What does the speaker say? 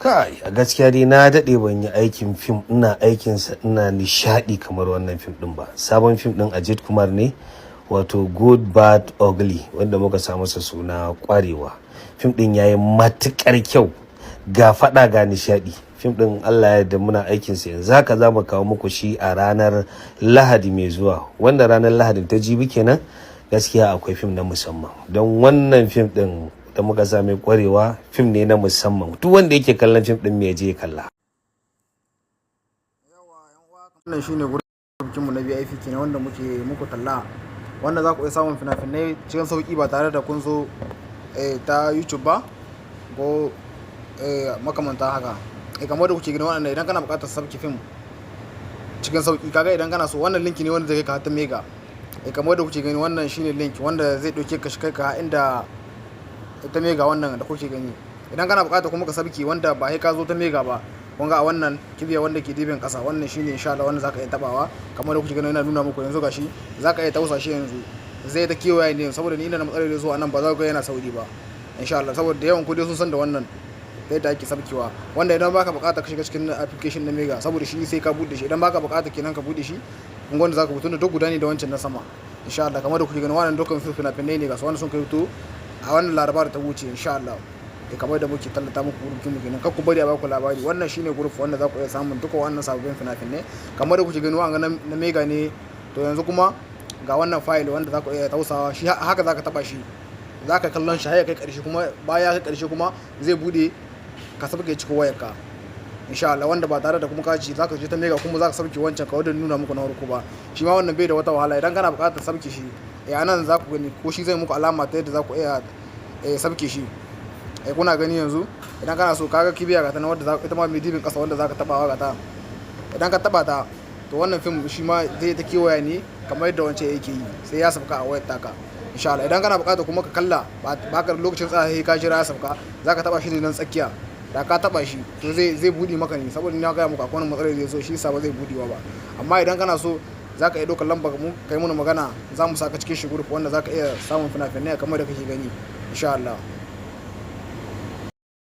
Kai, a gaskiya dai na daɗe ban yi aikin fim ina aikinsa ina nishaɗi kamar wannan fim ɗin ba. Sabon fim ɗin Ajit Kumar ne, wato Good Bad Ugly, wanda muka sa masa suna Kwarewa. Fim ɗin yayi matuƙar kyau, ga faɗa ga nishaɗi. Fim ɗin Allah ya yarda muna aikinsa yanzu haka za mu kawo muku shi a ranar Lahadi mai zuwa. Wanda ranar Lahadin ta jibi kenan, gaskiya akwai fim na musamman. Don wannan fim ɗin da muka same Kwarewa fim ne na musamman, duk wanda yake kallon fim din me je kalla. Wannan shine gurbin mu na VIP kenan wanda muke muku talla, wanda za ku iya samun fina-finai cikin sauki ba tare da kun zo ta YouTube ba ko makamanta haka. Kamar da kuke gani wannan, idan kana buƙatar sabki fim cikin sauki, kaga idan kana so wannan link ne wanda zai kai ka ta mega. Kamar da kuke gani wannan shine link wanda zai dauke ka shi kai ka inda ta mega wannan da kuke gani. Idan kana bukata kuma ka sabki wanda ba sai ka zo ta mega ba, kun ga a wannan kibiya wanda ke dibin kasa, wannan shine insha Allah wanda zaka iya tabawa. Kamar da kuke gani ina nuna muku yanzu gashi, zaka iya tausa shi yanzu, zai ta kewaye ne saboda ni ina da matsalar da zuwa nan ba za ku ga yana sauri ba insha Allah, saboda yawan ku dai sun san da wannan da yadda ake sabkewa. Wanda idan baka bukata ka shiga cikin application na mega, saboda shi sai ka bude shi. Idan baka bukata kenan ka bude shi, kun ga wanda zaka fito da duk guda ne da wancan na sama insha Allah. Kamar da kuke gani wannan dukkan fina-finai ne ga su wanda sun kai to a wannan Laraba da ta wuce insha Allah. Kamar da muke tallata muku gurbin mu kenan, kar ku bari a baku labari. Wannan shine group wanda za ku iya samun duka wannan sababbin fina-finai. Kamar da kuke gani wannan na mega ne, to yanzu kuma ga wannan file wanda za ku iya tausawa shi, haka zaka taba shi, zaka kallon shi har kai karshe, kuma baya kai karshe kuma zai bude ka sabke cikin wayarka insha Allah. Wanda ba tare da kuma kaci zaka je ta mega kuma zaka sabke wancan ka wadda nuna muku na farko ba. Shi ma wannan bai da wata wahala. Idan kana buƙatar sabke shi anan za ku gani, ko shi zai muku alama ta yadda za ku iya sabke shi. Kuna gani yanzu, idan kana so kaga kibiya ga ta nan wadda ita ma mai dibin kasa wanda zaka tabawa ga ta. Idan ka taba ta, to wannan film shi ma zai ta kewaya ne kamar yadda wancan yake yi, sai ya sabka a wayar taka insha Allah. Idan kana buƙata kuma ka kalla ba ka lokacin tsaya ka jira ya sabka, zaka taba shi ne nan tsakiya. Da ka taba shi to zai bude maka ne, saboda ni na ga muku akwai matsalar zai so shi yasa ba zai budewa ba. Amma idan kana so zaka iya ɗaukar lambar mu kai mana magana, za mu saka cikin shi group wanda zaka iya samun fina-finai kamar da kake gani insha Allah.